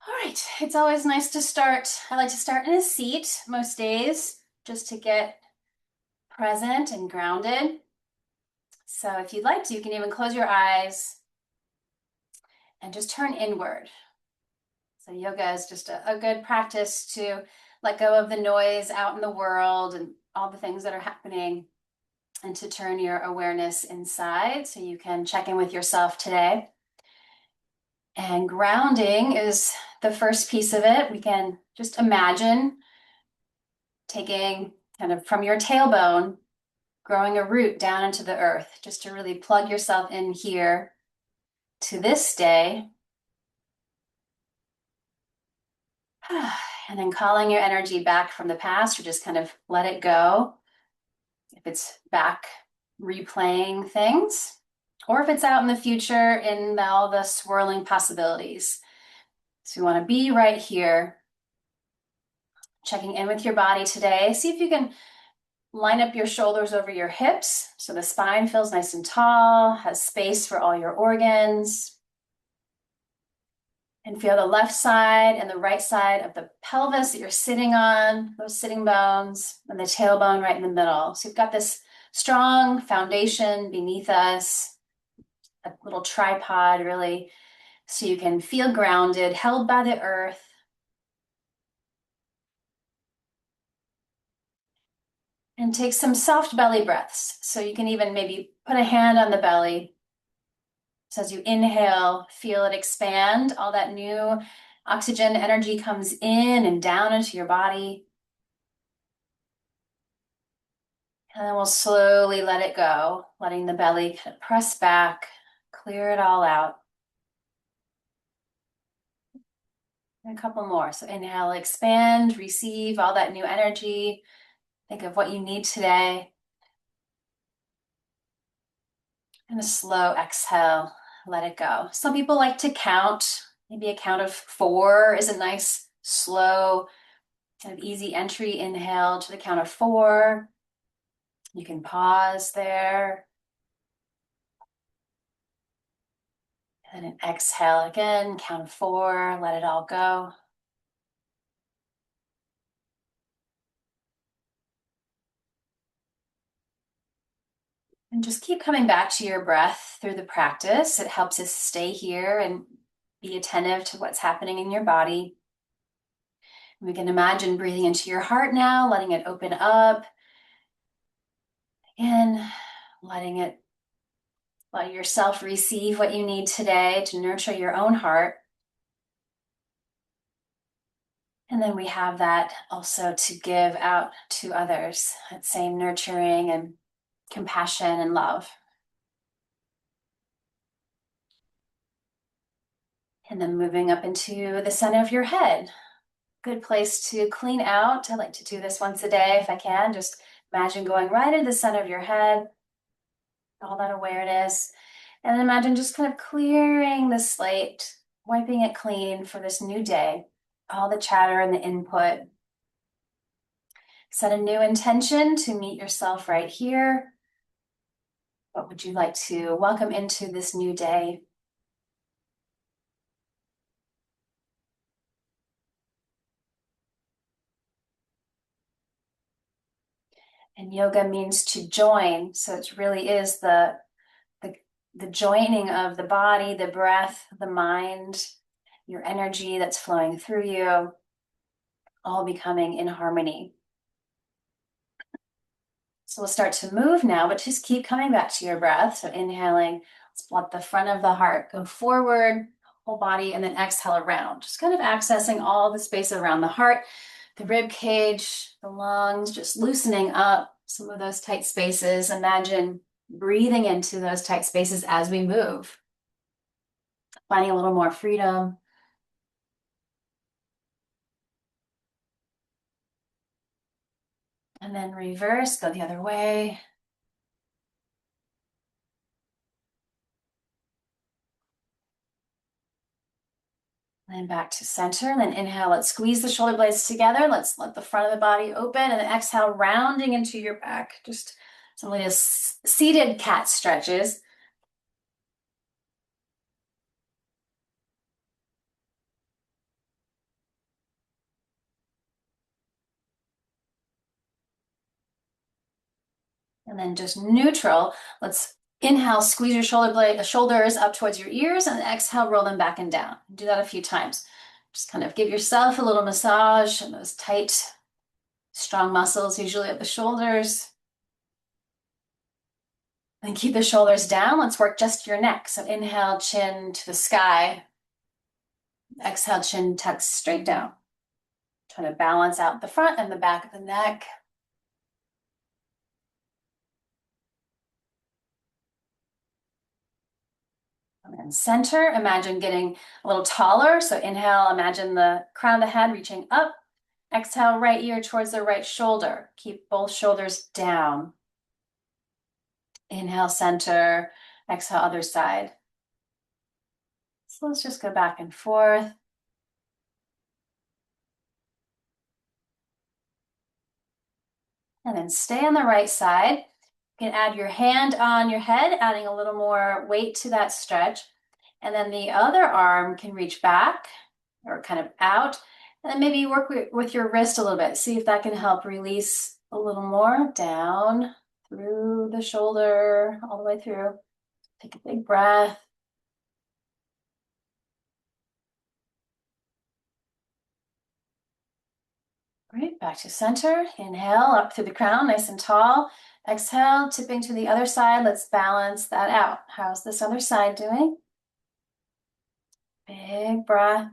All right, it's always nice to start. I like to start in a seat most days just to get present and grounded. So if you'd like to, you can even close your eyes and just turn inward. So yoga is just a good practice to let go of the noise out in the world and all the things that are happening and to turn your awareness inside so you can check in with yourself today. And grounding is the first piece of it. We can just imagine taking kind of from your tailbone, growing a root down into the earth, just to really plug yourself in here to this day. And then calling your energy back from the past, or just kind of let it go. If it's back replaying things, or if it's out in the future in all the swirling possibilities. So you want to be right here, checking in with your body today. See if you can line up your shoulders over your hips so the spine feels nice and tall, has space for all your organs. And feel the left side and the right side of the pelvis that you're sitting on, those sitting bones, and the tailbone right in the middle. So you've got this strong foundation beneath us, a little tripod really, so you can feel grounded, held by the earth. And take some soft belly breaths. So you can even maybe put a hand on the belly. So as you inhale, feel it expand. All that new oxygen energy comes in and down into your body. And then we'll slowly let it go, letting the belly kind of press back, clear it all out. And a couple more. So inhale, expand, receive all that new energy. Think of what you need today. And a slow exhale, let it go. Some people like to count. Maybe a count of 4 is a nice, slow, kind of easy entry. Inhale to the count of 4. You can pause there. And then exhale again, count of 4, let it all go. And just keep coming back to your breath through the practice. It helps us stay here and be attentive to what's happening in your body. We can imagine breathing into your heart now, letting it open up. And let yourself receive what you need today to nurture your own heart. And then we have that also to give out to others, that same nurturing and compassion and love. And then moving up into the center of your head. Good place to clean out. I like to do this once a day if I can. Just imagine going right into the center of your head, all that awareness. And then imagine just kind of clearing the slate, wiping it clean for this new day. All the chatter and the input. Set a new intention to meet yourself right here. What would you like to welcome into this new day? And yoga means to join. So it really is the joining of the body, the breath, the mind, your energy that's flowing through you, all becoming in harmony. So we'll start to move now, but just keep coming back to your breath. So inhaling, let's let the front of the heart go forward, whole body, and then exhale around. Just kind of accessing all the space around the heart, the rib cage, the lungs, just loosening up some of those tight spaces. Imagine breathing into those tight spaces as we move, finding a little more freedom. And then reverse, go the other way. And back to center. And then inhale, let's squeeze the shoulder blades together. Let's let the front of the body open. And then exhale, rounding into your back. Just some little seated cat stretches. And then just neutral. Let's inhale, squeeze your shoulders up towards your ears, and exhale, roll them back and down. Do that a few times. Just kind of give yourself a little massage and those tight, strong muscles, usually at the shoulders. And keep the shoulders down. Let's work just your neck. So inhale, chin to the sky. Exhale, chin tucks straight down. Try to balance out the front and the back of the neck. And then center, imagine getting a little taller. So inhale, imagine the crown of the head reaching up. Exhale, right ear towards the right shoulder. Keep both shoulders down. Inhale, center. Exhale, other side. So let's just go back and forth. And then stay on the right side. You can add your hand on your head, adding a little more weight to that stretch. And then the other arm can reach back or kind of out. And then maybe work with your wrist a little bit. See if that can help release a little more down through the shoulder, all the way through. Take a big breath. Great, back to center. Inhale, up through the crown, nice and tall. Exhale, tipping to the other side. Let's balance that out. How's this other side doing? Big breath.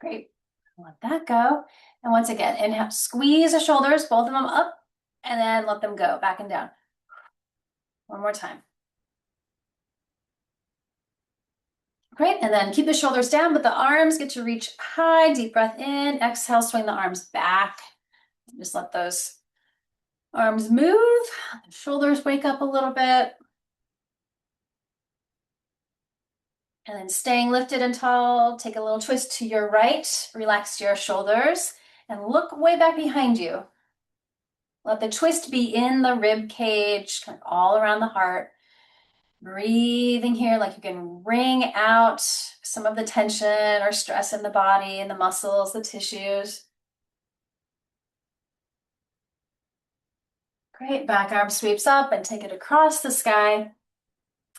Great. Let that go. And once again, inhale, squeeze the shoulders, both of them up, and then let them go back and down. One more time. Great, and then keep the shoulders down, but the arms get to reach high. Deep breath in, exhale, swing the arms back. Just let those arms move. The shoulders wake up a little bit. And then staying lifted and tall, take a little twist to your right, relax your shoulders, and look way back behind you. Let the twist be in the rib cage, kind of all around the heart. Breathing here like you can wring out some of the tension or stress in the body and the muscles, the tissues. Great, back arm sweeps up and take it across the sky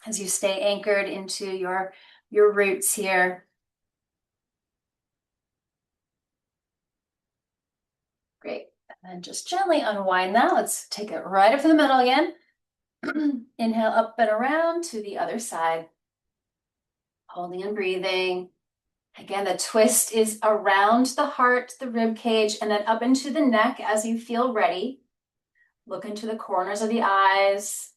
as you stay anchored into your roots here. Great, and then just gently unwind that. Let's take it right up to the middle again. Inhale up and around to the other side. Holding and breathing. Again, the twist is around the heart, the rib cage, and then up into the neck as you feel ready. Look into the corners of the eyes.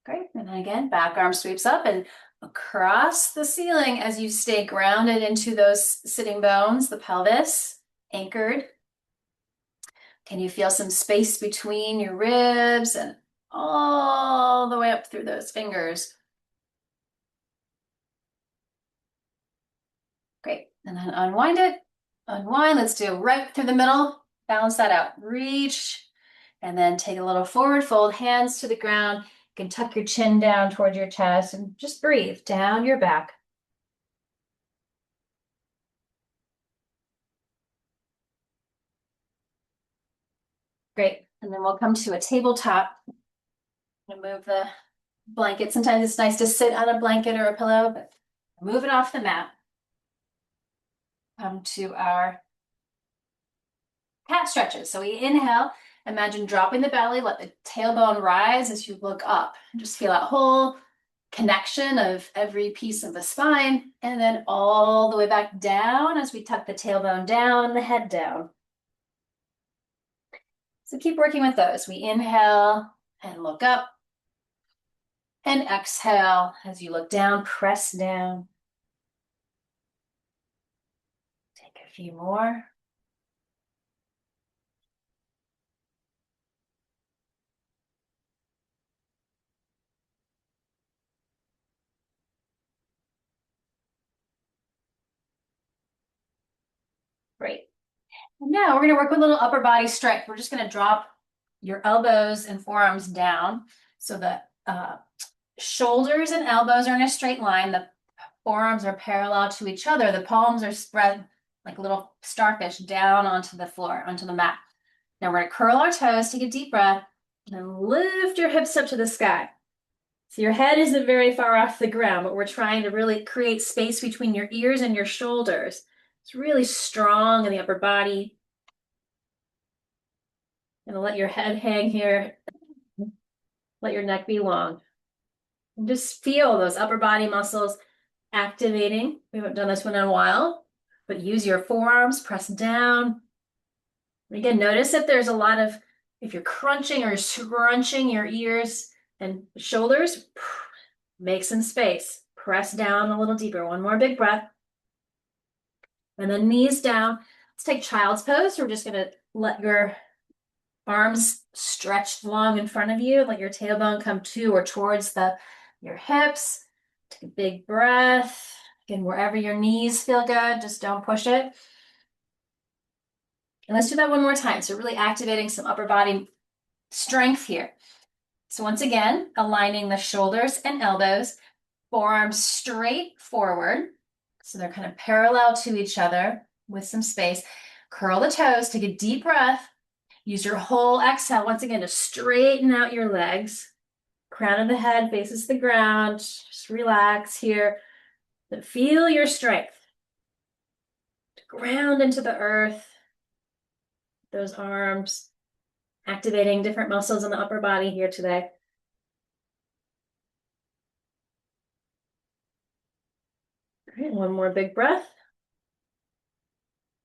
Great, and then again, back arm sweeps up and across the ceiling as you stay grounded into those sitting bones, the pelvis, anchored. Can you feel some space between your ribs and all the way up through those fingers? Great, and then unwind it. Unwind, let's do right through the middle. Balance that out, reach, and then take a little forward fold, hands to the ground. You can tuck your chin down towards your chest and just breathe down your back. Great, and then we'll come to a tabletop. I'm gonna move the blanket. Sometimes it's nice to sit on a blanket or a pillow, but move it off the mat. Come to our cat stretches. So we inhale, imagine dropping the belly, let the tailbone rise as you look up. Just feel that whole connection of every piece of the spine, and then all the way back down as we tuck the tailbone down, the head down. So keep working with those. We inhale and look up, and exhale as you look down, press down. Take a few more. Great. Now we're going to work with a little upper body strength. We're just going to drop your elbows and forearms down so that shoulders and elbows are in a straight line. The forearms are parallel to each other. The palms are spread like a little starfish down onto the floor, onto the mat. Now we're going to curl our toes, take a deep breath, and lift your hips up to the sky. So your head isn't very far off the ground, but we're trying to really create space between your ears and your shoulders. It's really strong in the upper body. And let your head hang here. Let your neck be long. And just feel those upper body muscles activating. We haven't done this one in a while, but use your forearms, press down. And again, notice if there's a lot of, if you're crunching or scrunching your ears and shoulders, make some space. Press down a little deeper. One more big breath. And then knees down. Let's take child's pose. We're just going to let your arms stretched long in front of you. Let your tailbone come to or towards your hips. Take a big breath. Again, wherever your knees feel good, just don't push it. And let's do that one more time. So really activating some upper body strength here. So once again, aligning the shoulders and elbows, forearms straight forward. So they're kind of parallel to each other with some space. Curl the toes, take a deep breath. Use your whole exhale once again to straighten out your legs. Crown of the head faces the ground. Just relax here. Then feel your strength. To ground into the earth. Those arms. Activating different muscles in the upper body here today. All right, one more big breath.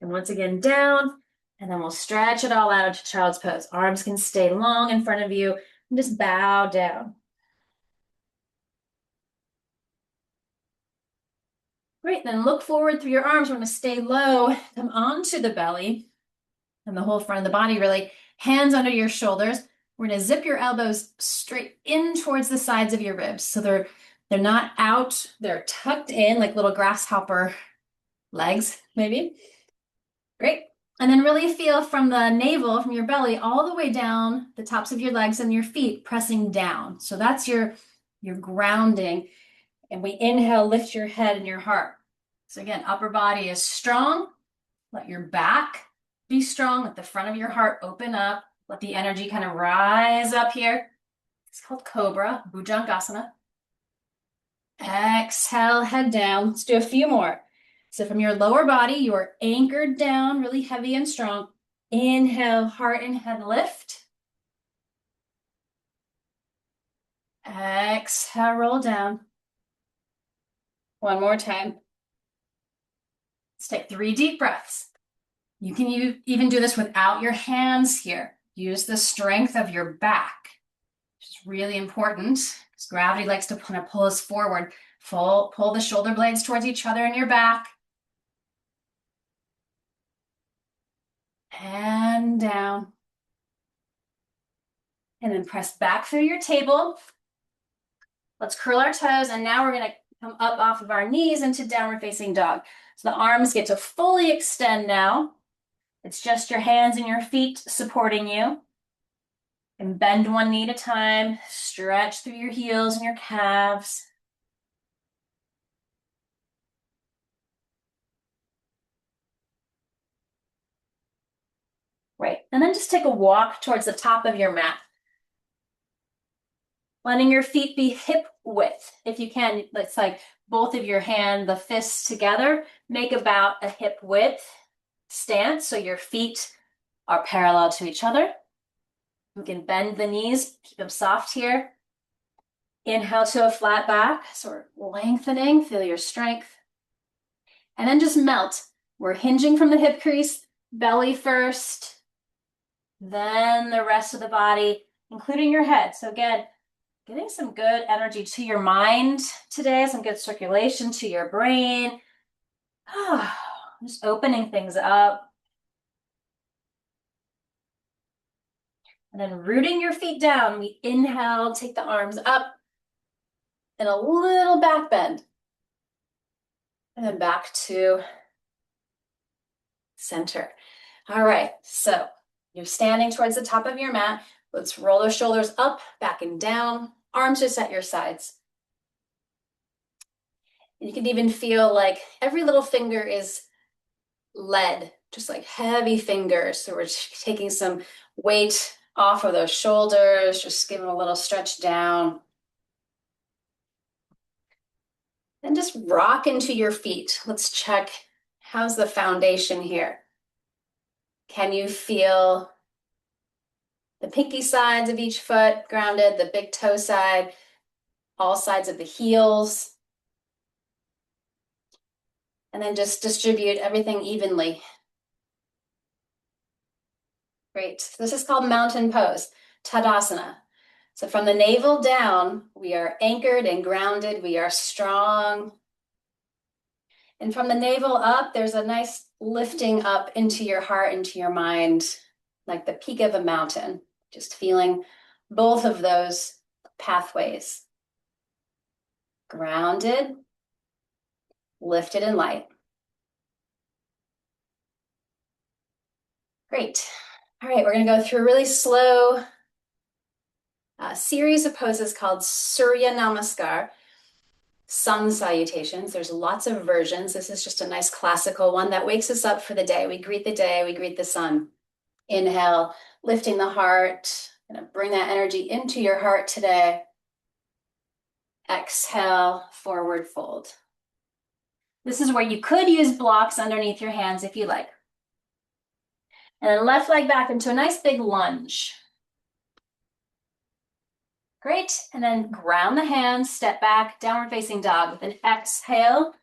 And once again, down. And then we'll stretch it all out into child's pose. Arms can stay long in front of you and just bow down. Great, then look forward through your arms. We're going to stay low, come onto the belly and the whole front of the body, really. Hands under your shoulders. We're going to zip your elbows straight in towards the sides of your ribs. So they're not out, they're tucked in like little grasshopper legs, maybe. Great. And then really feel from the navel, from your belly, all the way down the tops of your legs and your feet pressing down. So that's your grounding. And we inhale, lift your head and your heart. So again, upper body is strong. Let your back be strong. Let the front of your heart open up. Let the energy kind of rise up here. It's called Cobra, Bhujangasana. Exhale, head down. Let's do a few more. So from your lower body, you are anchored down, really heavy and strong. Inhale, heart and head lift. Exhale, roll down. One more time. Let's take 3 deep breaths. You can even do this without your hands here. Use the strength of your back, which is really important because gravity likes to kind of pull us forward. Pull the shoulder blades towards each other in your back. And down. And then press back through your table. Let's curl our toes, and now we're going to come up off of our knees into downward facing dog. So the arms get to fully extend now. It's just your hands and your feet supporting you. And bend one knee at a time. Stretch through your heels and your calves. Right, and then just take a walk towards the top of your mat. Letting your feet be hip width. If you can, it's like both of your the fists together, make about a hip width stance. So your feet are parallel to each other. You can bend the knees, keep them soft here. Inhale to a flat back, so we're lengthening, feel your strength. And then just melt. We're hinging from the hip crease, belly first, then the rest of the body, including your head. So again, getting some good energy to your mind today, some good circulation to your brain. Just opening things up. And then rooting your feet down. We inhale, take the arms up, and a little back bend. And then back to center. All right, so you're standing towards the top of your mat. Let's roll those shoulders up, back and down. Arms just at your sides. You can even feel like every little finger is lead, just like heavy fingers. So we're taking some weight off of those shoulders, just give them a little stretch down. Then just rock into your feet. Let's check, how's the foundation here? Can you feel the pinky sides of each foot grounded, the big toe side, all sides of the heels? And then just distribute everything evenly. Great. This is called mountain pose, Tadasana. So from the navel down, we are anchored and grounded. We are strong. And from the navel up, there's a nice lifting up into your heart, into your mind, like the peak of a mountain. Just feeling both of those pathways. Grounded, lifted and light. Great. All right, we're going to go through a really slow series of poses called Surya Namaskar, sun salutations. There's lots of versions. This is just a nice classical one that wakes us up for the day. We greet the day, we greet the sun. Inhale, lifting the heart. Gonna bring that energy into your heart today. Exhale, forward fold. This is where you could use blocks underneath your hands if you like. And then left leg back into a nice big lunge. Great, and then ground the hands, step back, downward facing dog with an exhale.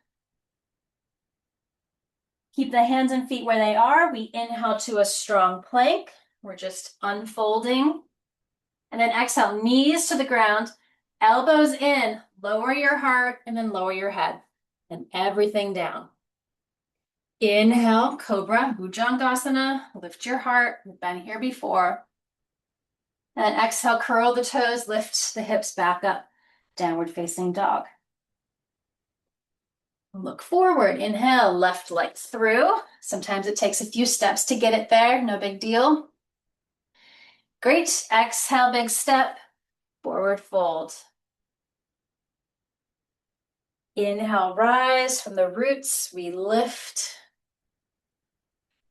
Keep the hands and feet where they are. We inhale to a strong plank. We're just unfolding. And then exhale, knees to the ground, elbows in, lower your heart, and then lower your head, and everything down. Inhale, Cobra, Bhujangasana, lift your heart. We've been here before. And then exhale, curl the toes, lift the hips back up, downward facing dog. Look forward, inhale, left leg through. Sometimes it takes a few steps to get it there, no big deal. Great, exhale, big step, forward fold. Inhale, rise from the roots, we lift.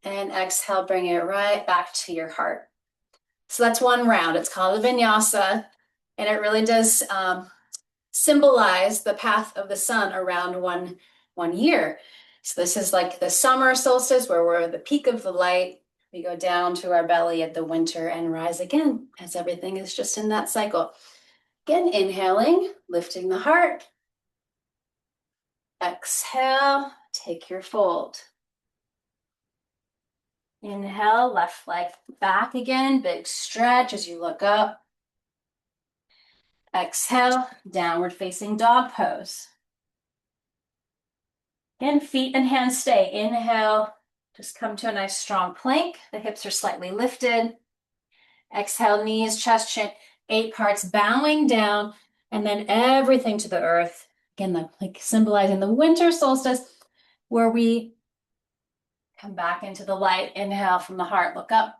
And exhale, bring it right back to your heart. So that's one round. It's called a vinyasa, and it really does symbolize the path of the sun around one year. So this is like the summer solstice where we're at the peak of the light. We go down to our belly at the winter and rise again as everything is just in that cycle. Again, inhaling, lifting the heart. Exhale, take your fold. Inhale, left leg back again, big stretch as you look up. Exhale, downward facing dog pose. Again, feet and hands stay. Inhale, just come to a nice strong plank. The hips are slightly lifted. Exhale, knees, chest, chin, 8 parts bowing down, and then everything to the earth. Again, like symbolizing the winter solstice, where we come back into the light. Inhale from the heart, look up.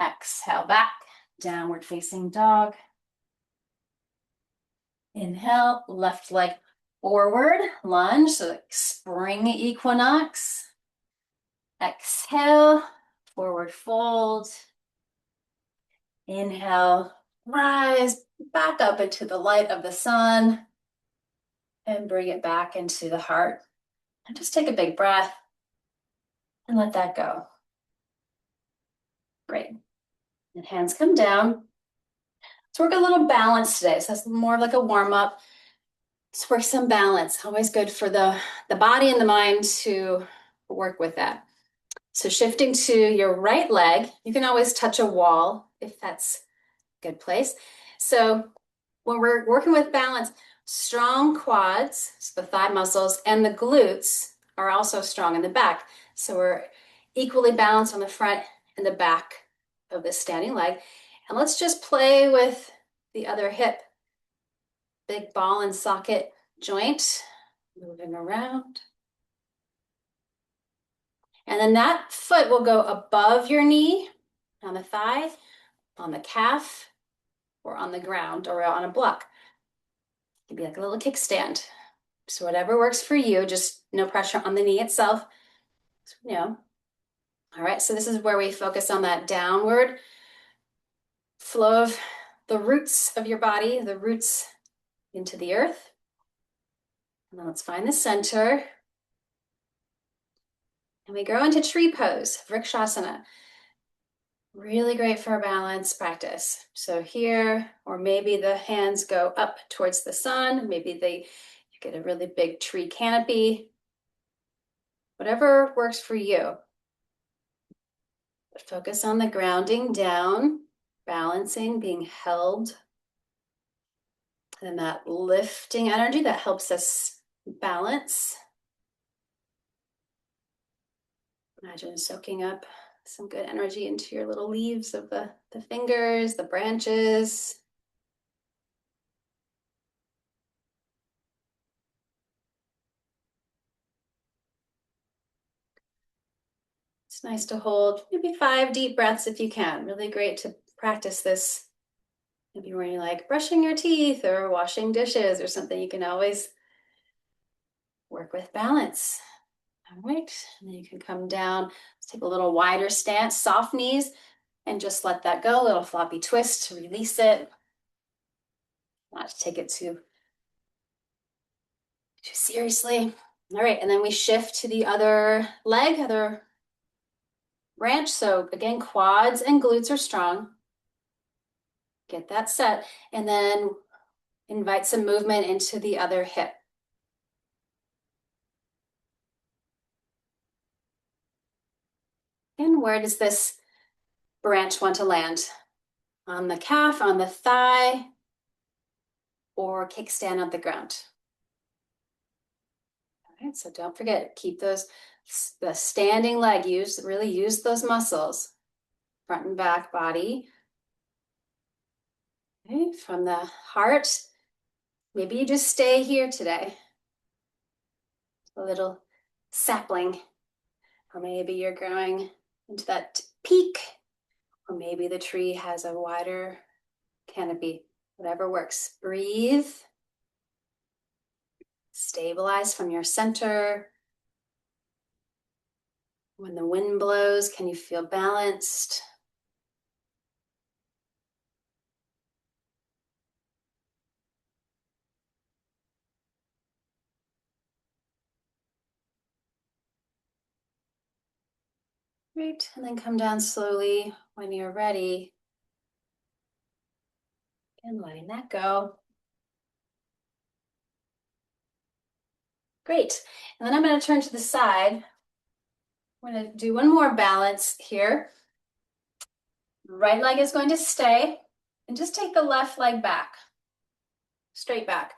Exhale back, downward facing dog. Inhale, left leg forward, lunge, so like spring equinox. Exhale, forward fold. Inhale, rise back up into the light of the sun and bring it back into the heart. And just take a big breath and let that go. Great. And hands come down. Let's work a little balance today. So that's more like a warm-up. Let's work some balance. Always good for the body and the mind to work with that. So shifting to your right leg, you can always touch a wall if that's a good place. So when we're working with balance, strong quads, so the thigh muscles, and the glutes are also strong in the back. So we're equally balanced on the front and the back of this standing leg. And let's just play with the other hip. Big ball and socket joint, moving around. And then that foot will go above your knee, on the thigh, on the calf, or on the ground, or on a block. It could be like a little kickstand. So whatever works for you, just no pressure on the knee itself. So, all right, so this is where we focus on that downward flow of the roots of your body, the roots into the earth. And then let's find the center. And we grow into tree pose, Vrikshasana. Really great for a balance practice. So here, or maybe the hands go up towards the sun. Maybe you get a really big tree canopy. Whatever works for you. But focus on the grounding down, balancing, being held. And that lifting energy that helps us balance. Imagine soaking up some good energy into your little leaves of the fingers, the branches. It's nice to hold maybe 5 deep breaths if you can. Really great to practice this. Maybe when you're like brushing your teeth or washing dishes or something, you can always work with balance. All right, and then you can come down. Let's take a little wider stance, soft knees, and just let that go. A little floppy twist to release it. Not to take it too seriously. All right, and then we shift to the other leg, other branch. So again, quads and glutes are strong. Get that set, and then invite some movement into the other hip. And where does this branch want to land? On the calf, on the thigh, or kickstand on the ground? All right, so don't forget, keep the standing leg, really use those muscles, front and back body. Okay, from the heart, maybe you just stay here today. A little sapling, or maybe you're growing into that peak, or maybe the tree has a wider canopy, whatever works. Breathe. Stabilize from your center. When the wind blows, can you feel balanced? Great, and then come down slowly when you're ready. And letting that go. Great, and then I'm going to turn to the side. I'm going to do one more balance here. Right leg is going to stay, and just take the left leg back, straight back.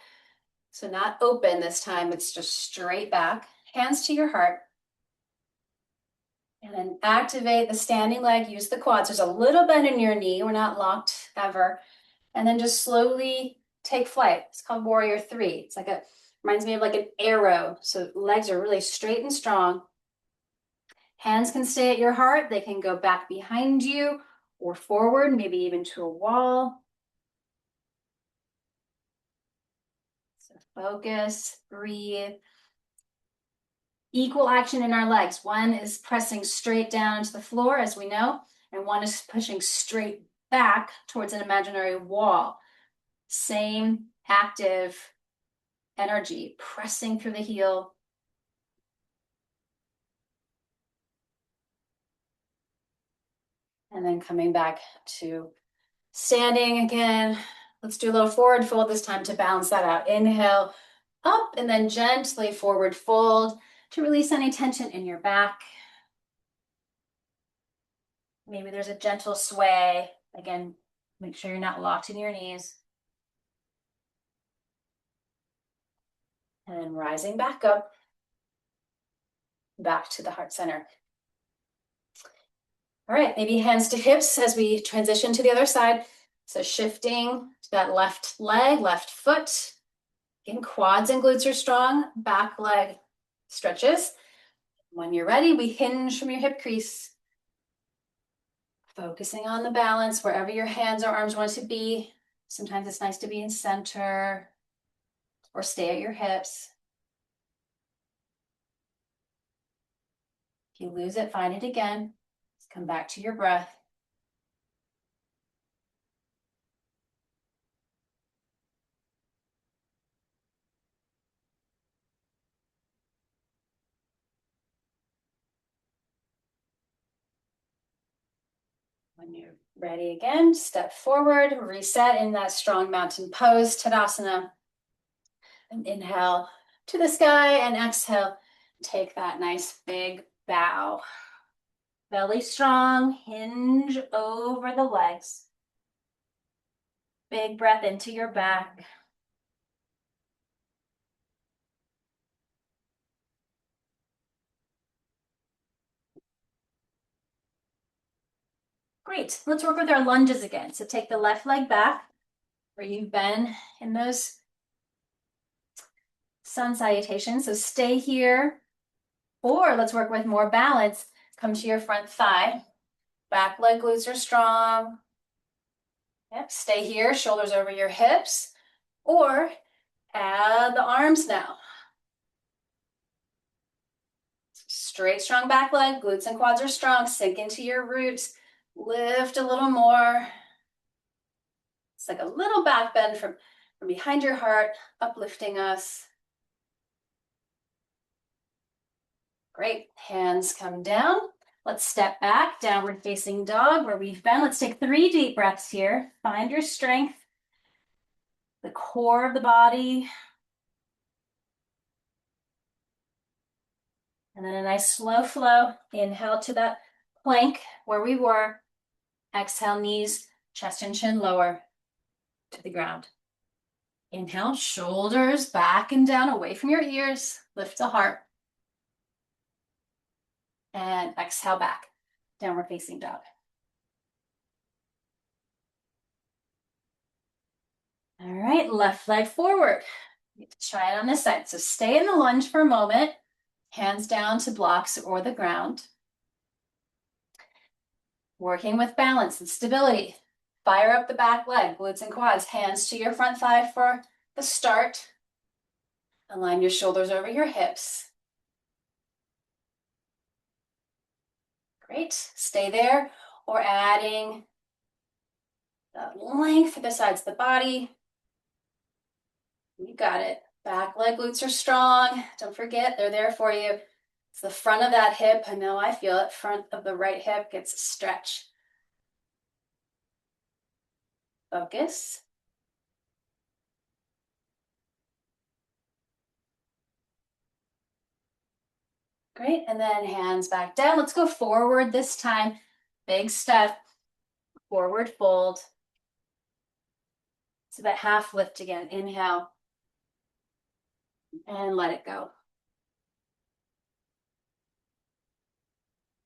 So not open this time, it's just straight back. Hands to your heart. And then activate the standing leg, use the quads. There's a little bend in your knee, we're not locked ever. And then just slowly take flight. It's called Warrior 3. It's like reminds me of like an arrow. So legs are really straight and strong. Hands can stay at your heart. They can go back behind you or forward, maybe even to a wall. So focus, breathe. Equal action in our legs. One is pressing straight down into the floor, as we know, and one is pushing straight back towards an imaginary wall. Same active energy, pressing through the heel. And then coming back to standing again. Let's do a little forward fold this time to balance that out. Inhale, up, and then gently forward fold to release any tension in your back. Maybe there's a gentle sway. Again, make sure you're not locked in your knees. And then rising back up, back to the heart center. All right, maybe hands to hips as we transition to the other side. So shifting to that left leg, left foot. Again, quads and glutes are strong, back leg stretches. When you're ready, we hinge from your hip crease. Focusing on the balance wherever your hands or arms want to be. Sometimes it's nice to be in center or stay at your hips. If you lose it, find it again. Just come back to your breath. When you're ready again, step forward, reset in that strong mountain pose, Tadasana. And inhale to the sky and exhale. Take that nice big bow. Belly strong, hinge over the legs. Big breath into your back. Great, let's work with our lunges again. So take the left leg back where you've been in those sun salutations. So stay here, or let's work with more balance. Come to your front thigh. Back leg glutes are strong. Yep, stay here, shoulders over your hips, or add the arms now. Straight, strong back leg, glutes and quads are strong. Sink into your roots. Lift a little more. It's like a little back bend from behind your heart, uplifting us. Great, hands come down. Let's step back, downward facing dog where we've been. Let's take 3 deep breaths here. Find your strength, the core of the body. And then a nice slow flow. Inhale to that plank where we were. Exhale, knees, chest and chin lower to the ground. Inhale, shoulders back and down away from your ears. Lift the heart. And exhale back, downward facing dog. All right, left leg forward. You can try it on this side. So stay in the lunge for a moment. Hands down to blocks or the ground. Working with balance and stability. Fire up the back leg, glutes and quads. Hands to your front thigh for the start. Align your shoulders over your hips. Great. Stay there, or adding the length for the sides of the body. You got it. Back leg glutes are strong. Don't forget, they're there for you. It's the front of that hip. I know I feel it. Front of the right hip gets a stretch. Focus. Great, and then hands back down. Let's go forward this time. Big step, forward fold. It's about half lift again. Inhale, and let it go.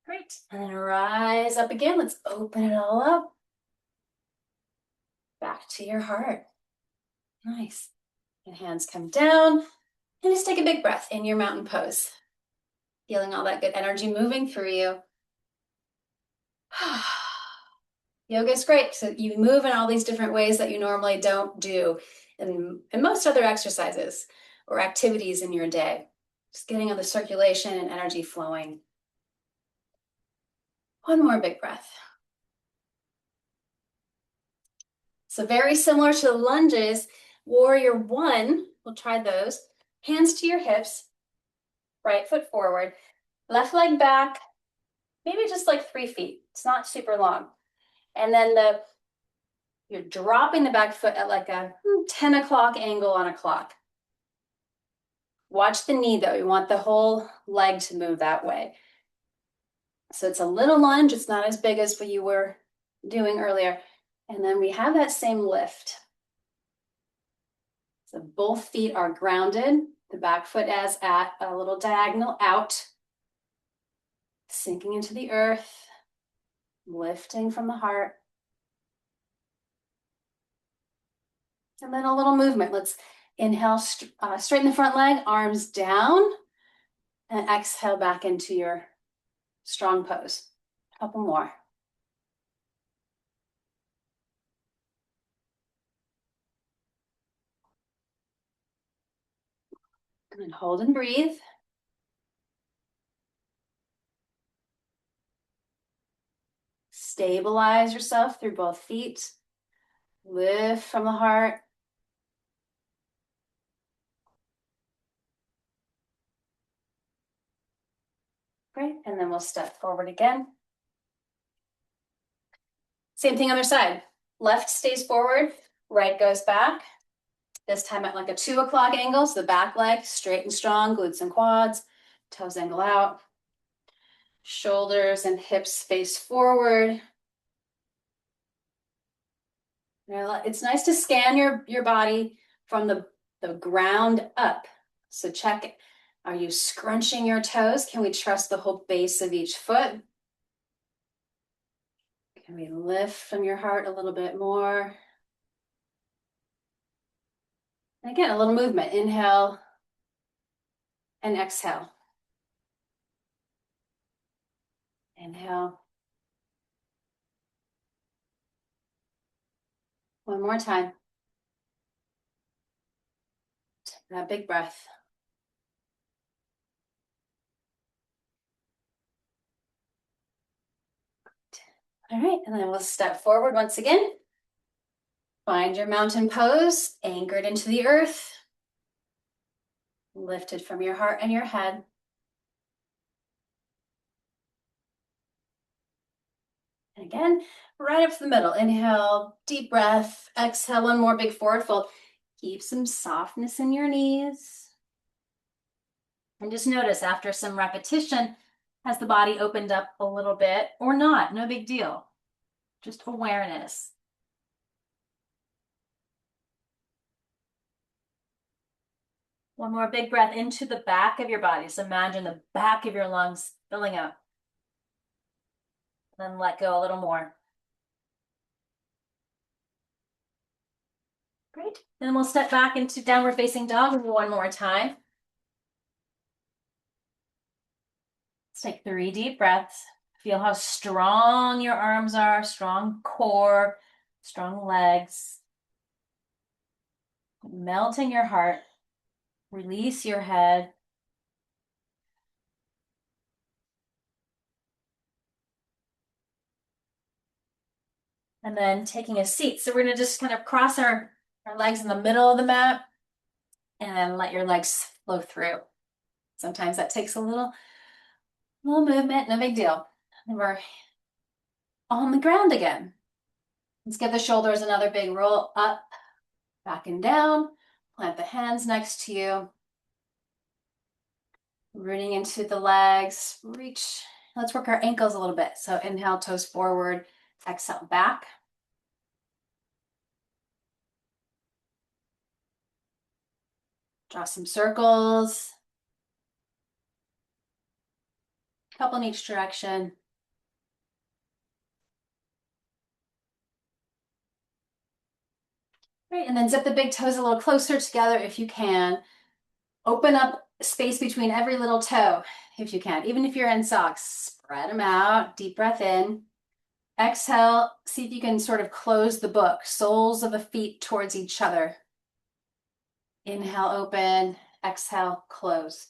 Great, and then rise up again. Let's open it all up. Back to your heart. Nice. And hands come down, and just take a big breath in your mountain pose. Feeling all that good energy moving through you. Yoga is great. So you move in all these different ways that you normally don't do in most other exercises or activities in your day. Just getting all the circulation and energy flowing. One more big breath. So very similar to the lunges, warrior one, we'll try those. Hands to your hips, right foot forward, left leg back, maybe just like 3 feet. It's not super long. And then you're dropping the back foot at like a 10 o'clock angle on a clock. Watch the knee though. You want the whole leg to move that way. So it's a little lunge. It's not as big as what you were doing earlier. And then we have that same lift. So both feet are grounded. The back foot is at a little diagonal out. Sinking into the earth. Lifting from the heart. And then a little movement. Let's inhale, straighten the front leg, arms down. And exhale back into your strong pose. A couple more. And hold and breathe. Stabilize yourself through both feet. Lift from the heart. Great, and then we'll step forward again. Same thing other side. Left stays forward, right goes back. This time at like a 2 o'clock angle, so the back leg straight and strong, glutes and quads, toes angle out. Shoulders and hips face forward. It's nice to scan your body from the ground up. So check it. Are you scrunching your toes? Can we trust the whole base of each foot? Can we lift from your heart a little bit more? And again, a little movement. Inhale and exhale. Inhale. One more time. Take that big breath. All right, and then we'll step forward once again. Find your mountain pose, anchored into the earth, lifted from your heart and your head. And again, right up to the middle. Inhale, deep breath. Exhale, one more big forward fold. Keep some softness in your knees. And just notice after some repetition, has the body opened up a little bit or not? No big deal. Just awareness. One more big breath into the back of your body. So imagine the back of your lungs filling up. Then let go a little more. Great. Then we'll step back into downward facing dog one more time. Let's take 3 deep breaths. Feel how strong your arms are, strong core, strong legs. Melting your heart. Release your head. And then taking a seat. So we're going to just kind of cross our legs in the middle of the mat and let your legs flow through. Sometimes that takes a little movement, no big deal. And we're on the ground again. Let's give the shoulders another big roll up, back and down. Plant the hands next to you. Rooting into the legs, reach. Let's work our ankles a little bit. So inhale, toes forward, exhale, back. Draw some circles. Couple in each direction. Great, and then zip the big toes a little closer together if you can. Open up space between every little toe if you can. Even if you're in socks, spread them out. Deep breath in. Exhale, see if you can sort of close the book. Soles of the feet towards each other. Inhale, open. Exhale, close.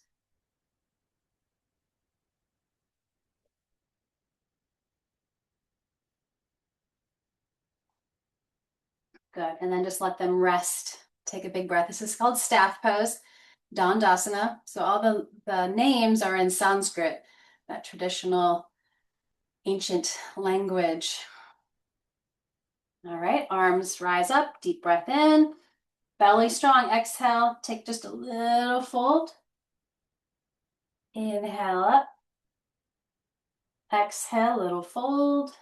Good, and then just let them rest. Take a big breath. This is called staff pose, Dandasana. So all the names are in Sanskrit, that traditional ancient language. All right, arms rise up, deep breath in, belly strong, exhale, take just a little fold. Inhale up, exhale, little fold.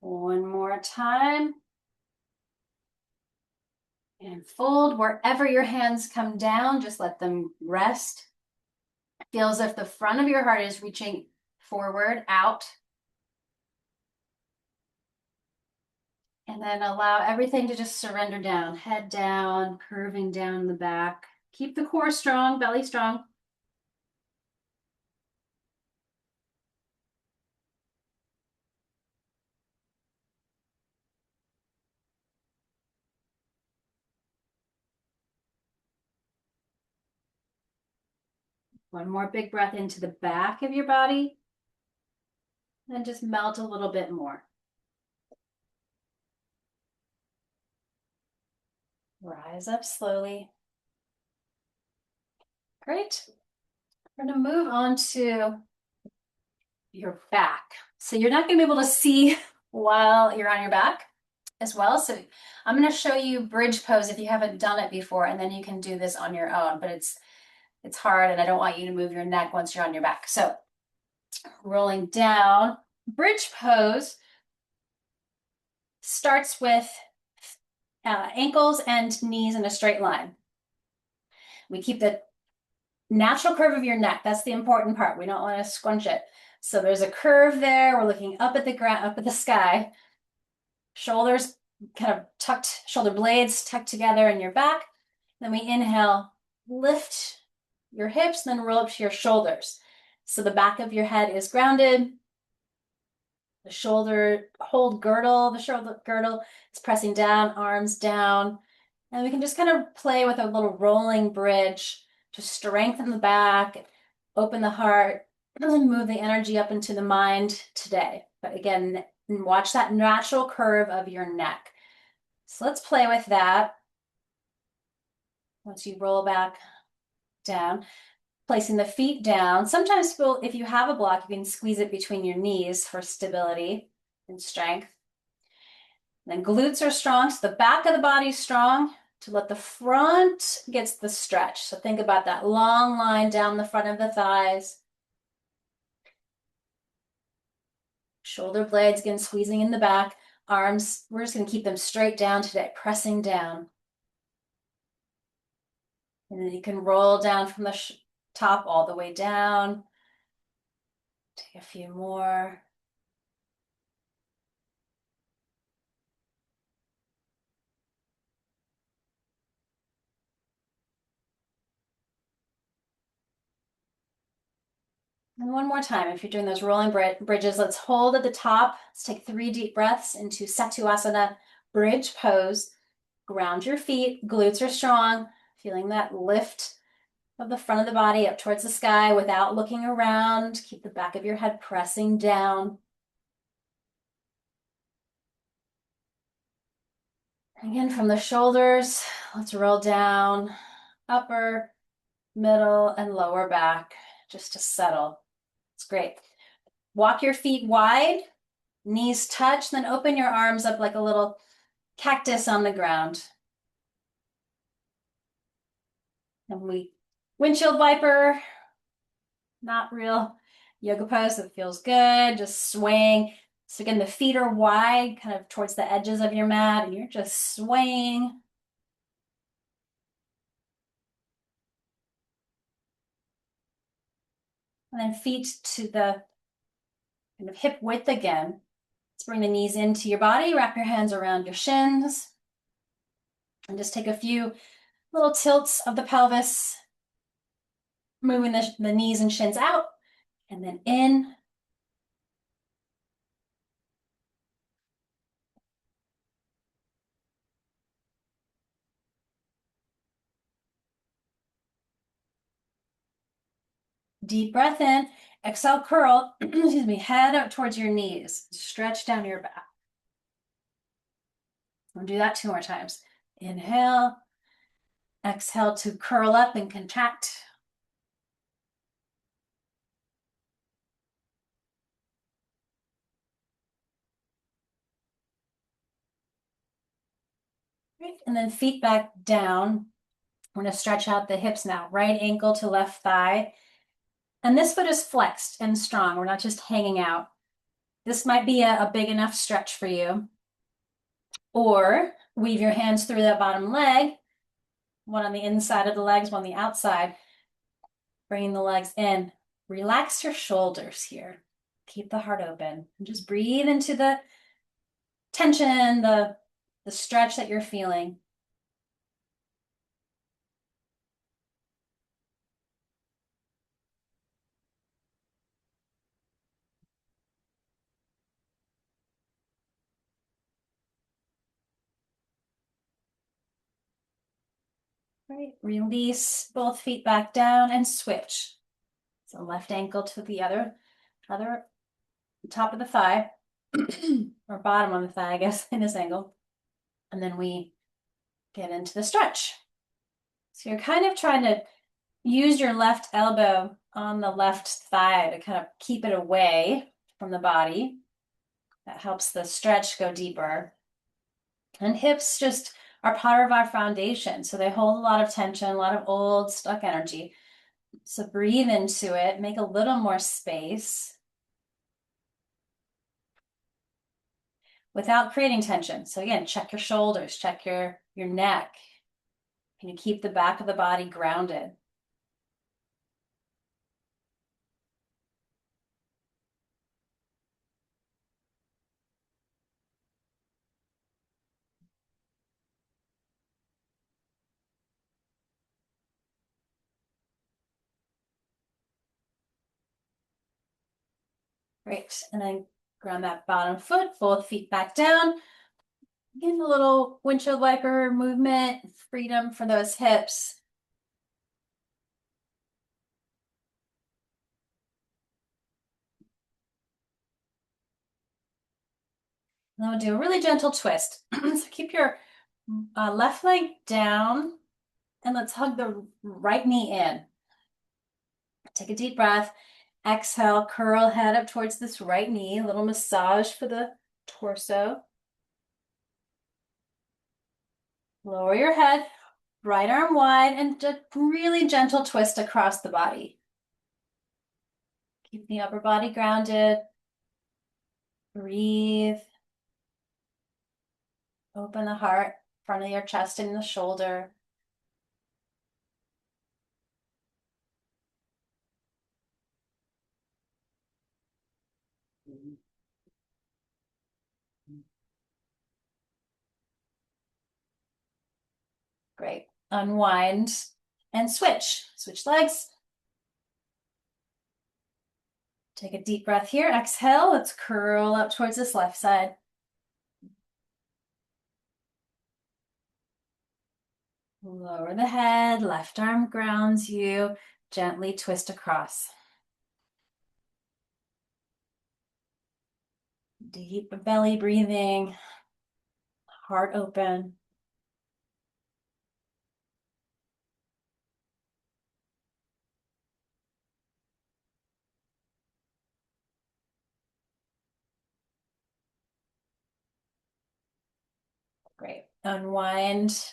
One more time. And fold. Wherever your hands come down, just let them rest. Feel as if the front of your heart is reaching forward, out. And then allow everything to just surrender down. Head down, curving down the back. Keep the core strong, belly strong. One more big breath into the back of your body. Then just melt a little bit more. Rise up slowly. Great. We're going to move on to your back. So you're not going to be able to see while you're on your back as well. So I'm going to show you bridge pose if you haven't done it before, and then you can do this on your own, but it's hard and I don't want you to move your neck once you're on your back. So rolling down, bridge pose starts with ankles and knees in a straight line. We keep the natural curve of your neck. That's the important part. We don't want to scrunch it. So there's a curve there. We're looking up at the ground, up at the sky. Shoulders kind of tucked, shoulder blades tucked together in your back. Then we inhale, lift your hips, then roll up to your shoulders. So the back of your head is grounded. The shoulder hold girdle, the shoulder girdle is pressing down, arms down. And we can just kind of play with a little rolling bridge to strengthen the back, open the heart, and then move the energy up into the mind today. But again, watch that natural curve of your neck. So let's play with that. Once you roll back down, placing the feet down. Sometimes people, if you have a block, you can squeeze it between your knees for stability and strength. Then glutes are strong, so the back of the body is strong to let the front gets the stretch. So think about that long line down the front of the thighs. Shoulder blades, again, squeezing in the back. Arms, we're just going to keep them straight down today, pressing down. And then you can roll down from the top all the way down. Take a few more. And one more time, if you're doing those rolling bridges, let's hold at the top. Let's take 3 deep breaths into Savasana bridge pose. Ground your feet, glutes are strong, feeling that lift of the front of the body up towards the sky without looking around. Keep the back of your head pressing down. Again, from the shoulders, let's roll down, upper, middle, and lower back, just to settle. It's great. Walk your feet wide, knees touch, then open your arms up like a little cactus on the ground. And we windshield wiper, not real yoga pose that feels good, just swaying. So again, the feet are wide, kind of towards the edges of your mat, and you're just swaying. And then feet to the kind of hip width again. Let's bring the knees into your body, wrap your hands around your shins, and just take a few little tilts of the pelvis, moving the knees and shins out, and then in. Deep breath in, exhale, curl, excuse me, head up towards your knees. Stretch down your back. We'll do that 2 more times. Inhale, exhale to curl up and contract. Great. And then feet back down. We're going to stretch out the hips now. Right ankle to left thigh. And this foot is flexed and strong. We're not just hanging out. This might be a big enough stretch for you. Or weave your hands through that bottom leg, one on the inside of the legs, one on the outside. Bringing the legs in. Relax your shoulders here. Keep the heart open. And just breathe into the tension, the stretch that you're feeling. Right, release both feet back down and switch. So left ankle to the other top of the thigh, or bottom of the thigh, I guess, in this angle. And then we get into the stretch. So you're kind of trying to use your left elbow on the left thigh to kind of keep it away from the body. That helps the stretch go deeper. And hips just are part of our foundation. So they hold a lot of tension, a lot of old stuck energy. So breathe into it, make a little more space without creating tension. So again, check your shoulders, check your neck. Can you keep the back of the body grounded? Great. And then ground that bottom foot, both feet back down. Get a little windshield wiper movement, freedom for those hips. Now we'll do a really gentle twist. So keep your left leg down and let's hug the right knee in. Take a deep breath. Exhale, curl head up towards this right knee. A little massage for the torso. Lower your head, right arm wide, and just really gentle twist across the body. Keep the upper body grounded. Breathe. Open the heart, front of your chest and the shoulder. Great. Unwind and switch. Switch legs. Take a deep breath here. Exhale. Let's curl up towards this left side. Lower the head. Left arm grounds you. Gently twist across. Deep belly breathing. Heart open. Great. Unwind.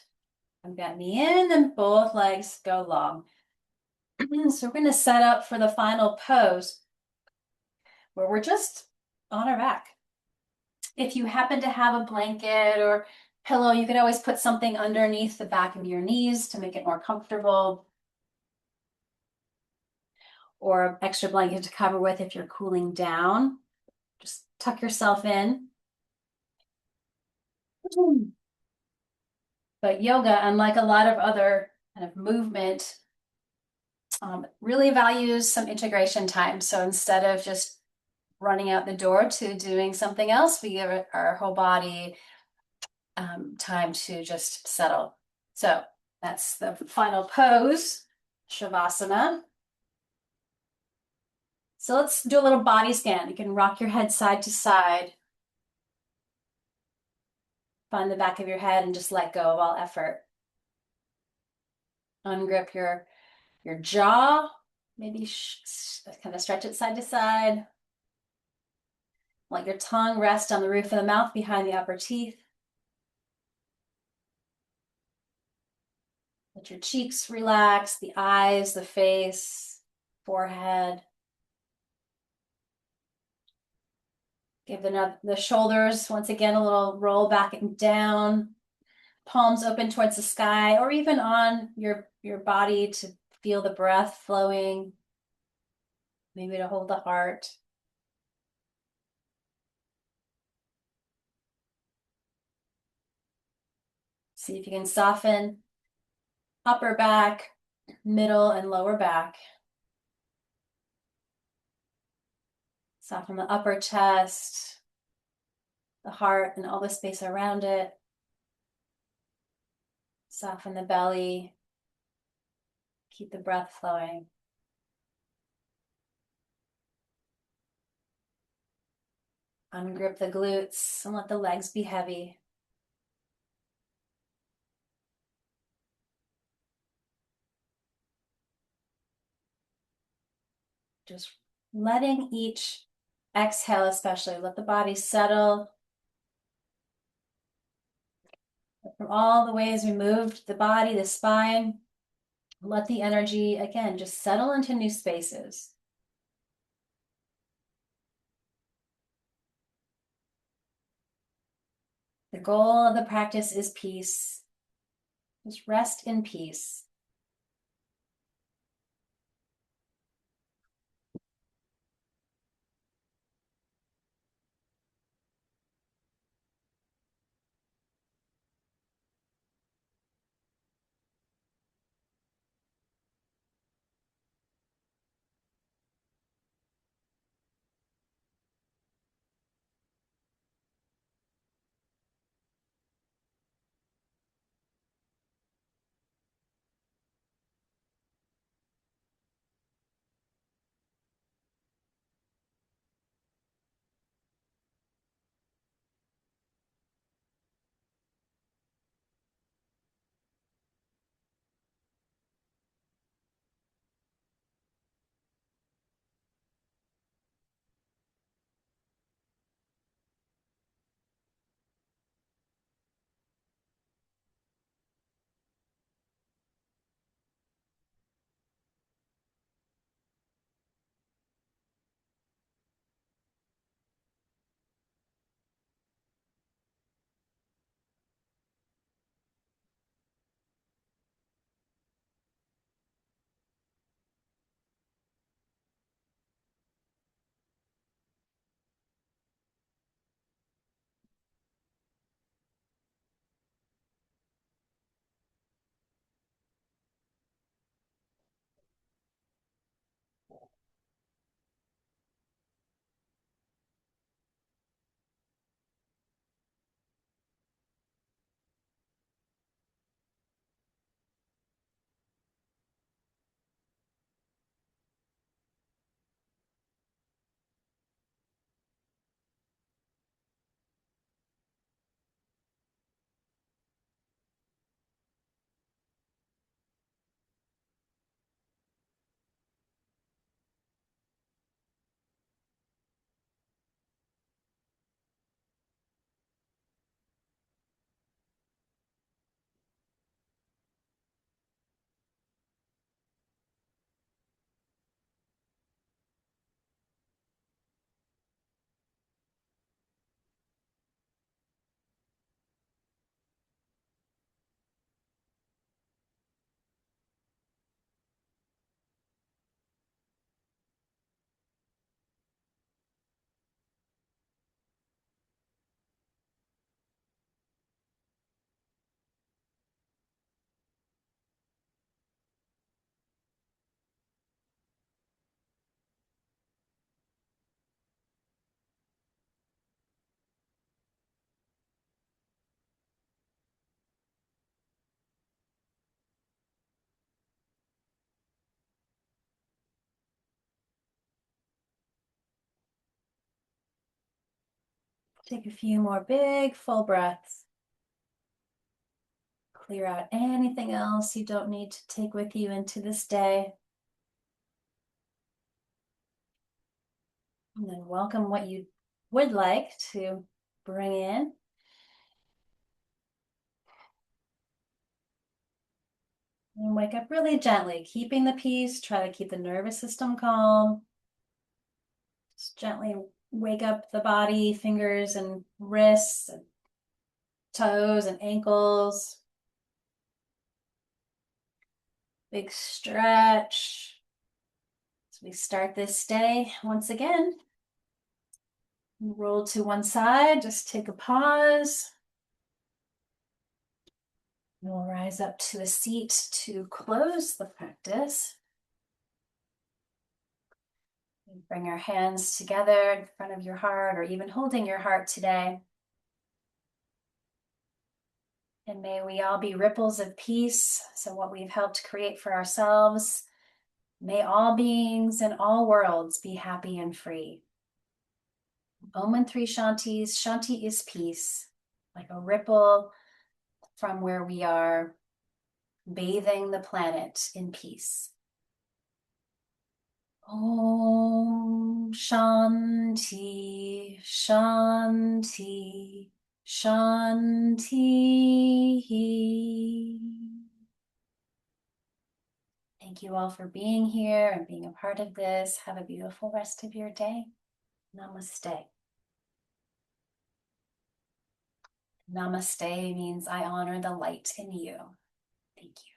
I've got knee in and both legs go long. So we're going to set up for the final pose where we're just on our back. If you happen to have a blanket or pillow, you can always put something underneath the back of your knees to make it more comfortable. Or an extra blanket to cover with if you're cooling down. Just tuck yourself in. But yoga, unlike a lot of other kind of movement, really values some integration time. So instead of just running out the door to doing something else, we give our whole body time to just settle. So that's the final pose, Savasana. So let's do a little body scan. You can rock your head side to side. Find the back of your head and just let go of all effort. Ungrip your jaw. Maybe kind of stretch it side to side. Let your tongue rest on the roof of the mouth behind the upper teeth. Let your cheeks relax, the eyes, the face, forehead. Give the shoulders, once again, a little roll back and down. Palms open towards the sky, or even on your body to feel the breath flowing. Maybe to hold the heart. See if you can soften upper back, middle and lower back. Soften the upper chest, the heart and all the space around it. Soften the belly, Keep the breath flowing. Ungrip the glutes and let the legs be heavy. Just letting each exhale, especially, let the body settle. From all the ways we moved the body, the spine, let the energy, again, just settle into new spaces. The goal of the practice is peace. Just rest in peace. Take a few more big, full breaths. Clear out anything else you don't need to take with you into this day. And then welcome what you would like to bring in. And wake up really gently, keeping the peace. Try to keep the nervous system calm. Just gently wake up the body, fingers and wrists, and toes and ankles. Big stretch. As we start this day once again. Roll to one side, just take a pause. We'll rise up to a seat to close the practice. Bring your hands together in front of your heart, or even holding your heart today. And may we all be ripples of peace. So what we've helped create for ourselves, may all beings in all worlds be happy and free. Om and three Shantis. Shanti is peace, like a ripple from where we are bathing the planet in peace. Om Shanti, Shanti, Shanti. Thank you all for being here and being a part of this. Have a beautiful rest of your day. Namaste. Namaste means I honor the light in you. Thank you.